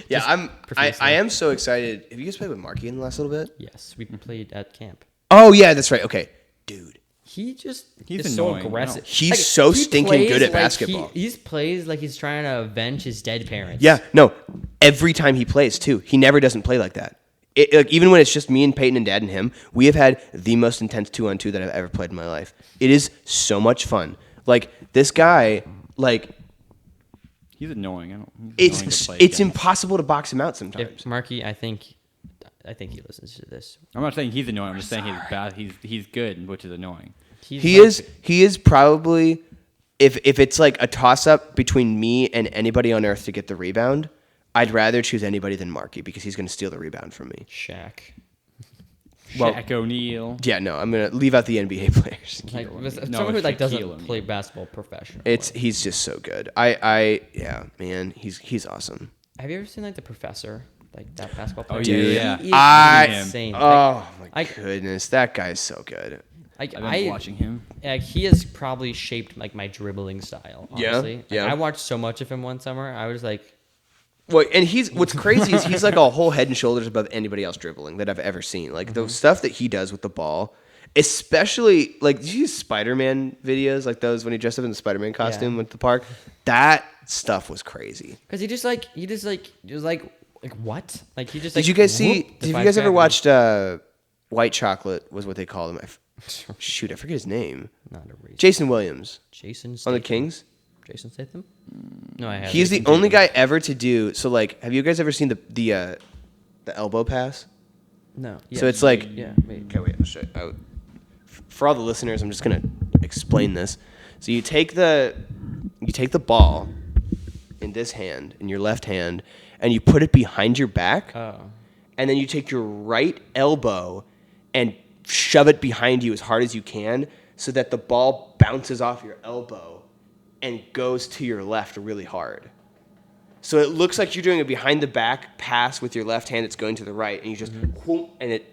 Yeah, I am so excited. Have you guys played with Marky in the last little bit? Yes, we played at camp. Oh yeah, that's right. Okay, dude. He's He's so annoying. aggressive. He's so stinking good at like basketball. He plays like he's trying to avenge his dead parents. Yeah, no. Every time he plays too, he never doesn't play like that. Even when it's just me and Peyton and Dad and him, we have had the most intense 2-on-2 that I've ever played in my life. It is so much fun. Like this guy, He's annoying. it's impossible to box him out sometimes. If Marky, I think he listens to this. I'm not saying he's annoying. I'm just saying he's bad. He's good, which is annoying. He is probably if it's like a toss up between me and anybody on earth to get the rebound, I'd rather choose anybody than Markey because he's going to steal the rebound from me. Shaq. Well- Shaq O'Neal. Yeah, no, I'm going to leave out the NBA players. Like No, someone who like Shaquille doesn't O'Neal. play basketball professionally. He's just so good. Yeah, man, he's awesome. Have you ever seen like The Professor? Like that basketball player? Oh, Dude, yeah. He is I insane. oh my I- goodness, that guy's so good. Like, I've been watching him. He has probably shaped like my dribbling style. Yeah, Honestly. Like, yeah. I watched so much of him one summer. I was like, Well, and what's crazy is he's like a whole head and shoulders above anybody else dribbling that I've ever seen. Like the stuff that he does with the ball, especially like did you use Spider-Man videos like those when he dressed up in the Spider-Man costume with the park? That stuff was crazy. because he was like what? Like he just. Did like, you guys see? whoop, Have you defies guys ever gravity. watched White Chocolate? Was what they called him. Shoot, I forget his name. Not a race. Jason Williams Jason on Statham. the Kings. Jason Statham? No, I haven't. He's the only guy ever to do. So like, have you guys ever seen the elbow pass? No. So it's like Yeah. Wait. Okay, wait. I'll show you. For all the listeners, I'm just gonna explain this. So you take the ball in this hand, in your left hand, and you put it behind your back, Oh. and then you take your right elbow and shove it behind you as hard as you can, so that the ball bounces off your elbow and goes to your left really hard. So it looks like you're doing a behind the back pass with your left hand. It's going to the right, and you just whoop, and it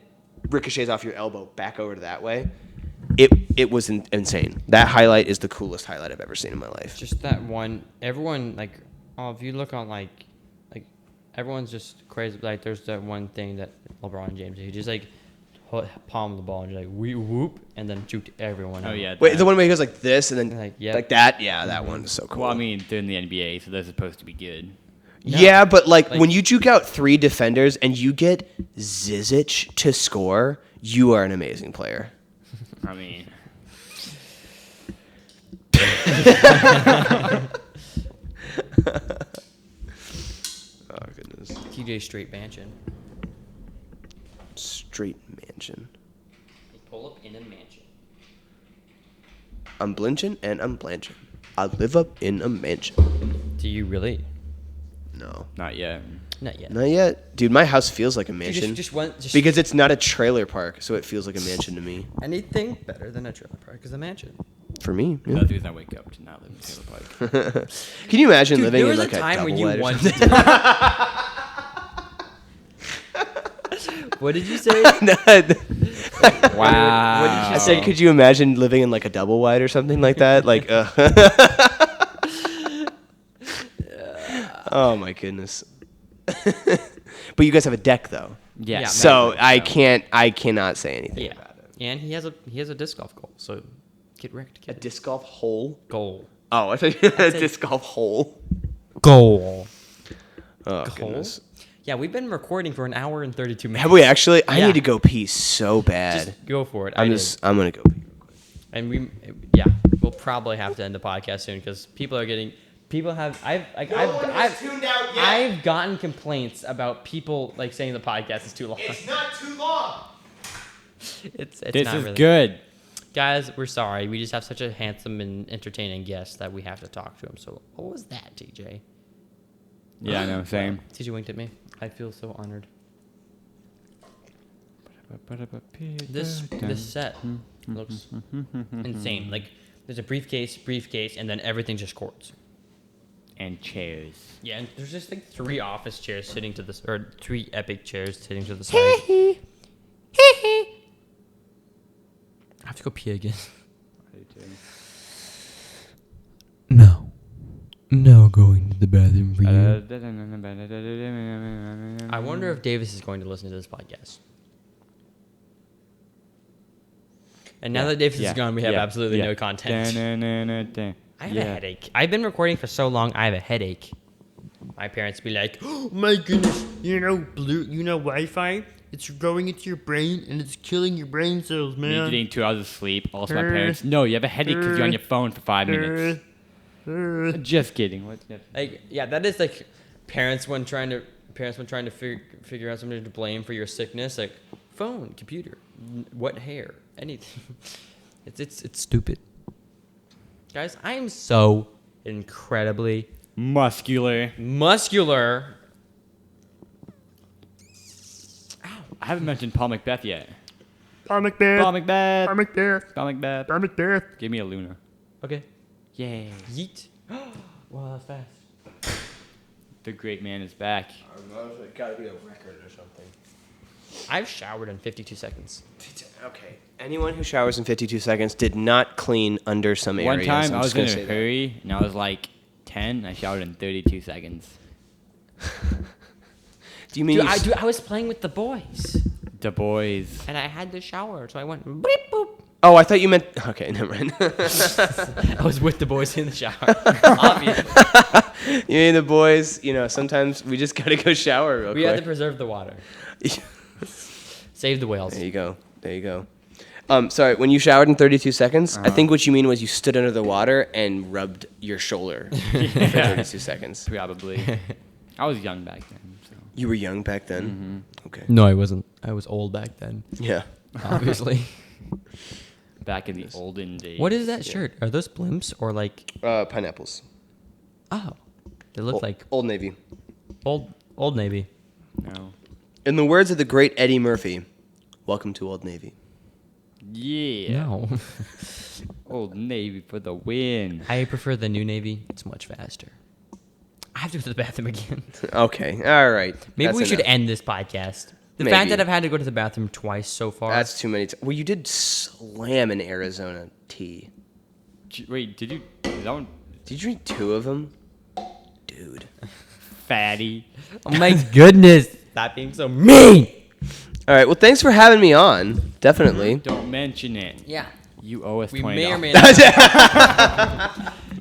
ricochets off your elbow back over to that way. It was insane. That highlight is the coolest highlight I've ever seen in my life. Just that one. Everyone like, oh, if you look on like, everyone's just crazy. Like, there's that one thing that LeBron James, he just like palm the ball and just like whoop, and then juke everyone. Oh out. yeah. Wait, that. the one where he goes like this and then Like, yep. like that? Yeah, that one is so cool. Well, I mean, they're in the NBA, so they're supposed to be good. Yeah, but like Like- when you juke out 3 defenders and you get Zizic to score, you are an amazing player. I mean, Oh goodness. TJ Straight Mansion. Straight mansion. They pull up in a mansion. I'm blinching and I'm blanching. I live up in a mansion. Do you really? No. not yet. Not yet. Not yet. Dude, my house feels like a You mansion. just Because it's not a trailer park, so it feels like a mansion to me. anything better than a trailer park is a mansion. For me. yeah. That's the reason I wake up to not live in Taylor Park. Can you imagine Dude, living there in was like a a time double when you wide or wanted something? What did you say? Wow. I said, could you imagine living in like a double wide or something like that? Like, oh my goodness. But you guys have a deck though, Yeah. Yeah, so Maverick, I cannot say anything Yeah, about it. and he has a disc golf goal. So get wrecked, A kid. disc golf hole? Goal. Oh, I thought you had a said- disc golf hole. Goal. Oh Goal. goodness. Yeah, we've been recording for an hour and 32 minutes. Have we actually? I Yeah. need to go pee so bad. Just go for it. I'm gonna go pee. And we'll probably have to end the podcast soon because people have tuned out yet. I've gotten complaints about people like saying the podcast is too long. not too long. It's This not is really. good. Guys, we're sorry. We just have such a handsome and entertaining guest that we have to talk to him. So what was that, TJ? Yeah, I know. Same. TJ winked at me. I feel so honored. This set looks insane. Like there's a briefcase, and then everything just cords. And chairs. Yeah, and there's just like 3 office chairs sitting to this, or 3 epic chairs sitting to the side. I have to go pee again. No going to the bathroom for I wonder if Davis is going to listen to this podcast. And now that Davis is gone, we have absolutely no content. I have a headache. I've been recording for so long, I have a headache. My parents be like, Oh my goodness, Wi-Fi? It's going into your brain and it's killing your brain cells, Me man. getting 2 hours of sleep. Also, my parents. No, you have a headache because you're on your phone for 5 minutes. Just kidding. What? like, yeah, that is like parents when trying to figure out somebody to blame for your sickness, like phone, computer, what hair, anything. It's stupid. Guys, I am so incredibly Muscular. muscular. I haven't mentioned Paul Macbeth yet. Paul Macbeth. Paul Macbeth. Paul Macbeth. Paul Macbeth. Paul Macbeth. Give me a Luna. Okay. Yay. Yeet. Wow, that's fast. The great man is back. Gotta be a record or something. I've showered in 52 seconds. Okay. Anyone who showers in 52 seconds did not clean under some One areas. time I'm I was just in gonna a say that. hurry and I was like 10. I showered in 32 seconds. Do you mean Dude, I was playing with the boys, The boys. and I had to shower, so I went bleep boop. Oh, I thought you meant. Okay, never mind. I was with the boys in the shower. Obviously. You mean the boys? You know, sometimes we just gotta go shower real We had to quick. preserve the water. Save the whales. There you go. There you go. Sorry, when you showered in 32 seconds, I think what you mean was you stood under the water and rubbed your shoulder for 32 seconds. Probably. I was young back then. So. You were young back then? Okay. No, I wasn't. I was old back then. Yeah. Obviously. Back in the olden days. What is that shirt? Are those blimps or like? Pineapples. Oh, they look like Old Navy. Old Navy. No. In the words of the great Eddie Murphy, welcome to Old Navy. Yeah. No. Old Navy for the win. I prefer the new Navy. It's much faster. I have to go to the bathroom again. Okay. All right. Maybe That's we should enough. end this podcast. The Maybe. fact that I've had to go to the bathroom twice so far. That's too many. Well, you did slam an Arizona tea. Wait, did you? Is that one Did you drink 2 of them? Dude. fatty? Oh my goodness. Stop being so mean. All right. Well, thanks for having me on. Definitely. Don't mention it. Yeah. You owe us We $20. may or may not.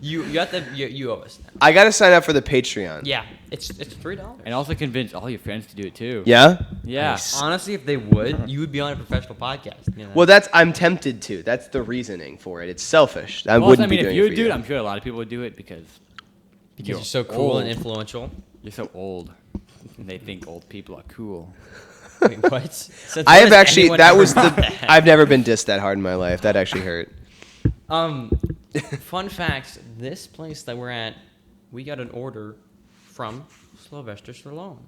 you have to you owe us. I got to sign up for the Patreon. Yeah. It's $3. And also convince all your friends to do it too. Yeah? Yeah. Nice. Honestly, if they would, you would be on a professional podcast. You know? Well, I'm tempted to. That's the reasoning for it. It's selfish. I Well, wouldn't I mean, be doing if you it would for do you. it, I'm sure a lot of people would do it because you're so cool and influential. You're so old, and they think old people are cool. Wait, what? Since I when have has actually. anyone That ever was thought the. that? I've never been dissed that hard in my life. That actually hurt. Fun facts: this place that we're at, we got an order from Sylvester Stallone.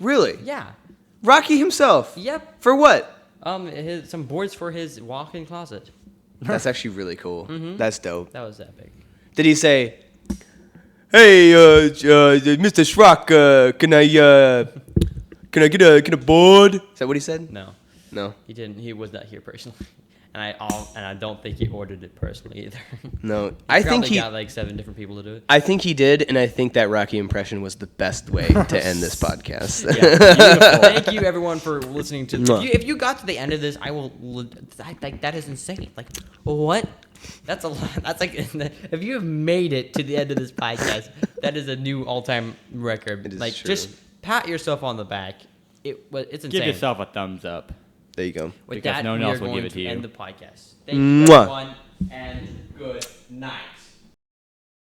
Really? Yeah. Rocky himself. Yep. For what? Some boards for his walk-in closet. That's actually really cool. That's dope. That was epic. Did he say, "Hey, Mr. Schrock, can I get a board?" Is that what he said? No, No. he didn't. He was not here personally, and I don't think he ordered it personally either. No. I think he. got like 7 different people to do it. I think he did, and I think that Rocky impression was the best way to end this podcast. Yeah, beautiful. Thank you everyone for listening to. Mwah. If you got to the end of this, that is insane. Like, what? That's a lot. That's like if you have made it to the end of this podcast, that is a new all-time record. It is like, true. just pat yourself on the back. It's insane. Give yourself a thumbs up. There you go. With because that, no one we are else will going give it to you. end the podcast. Thank you Mwah. everyone, and good night.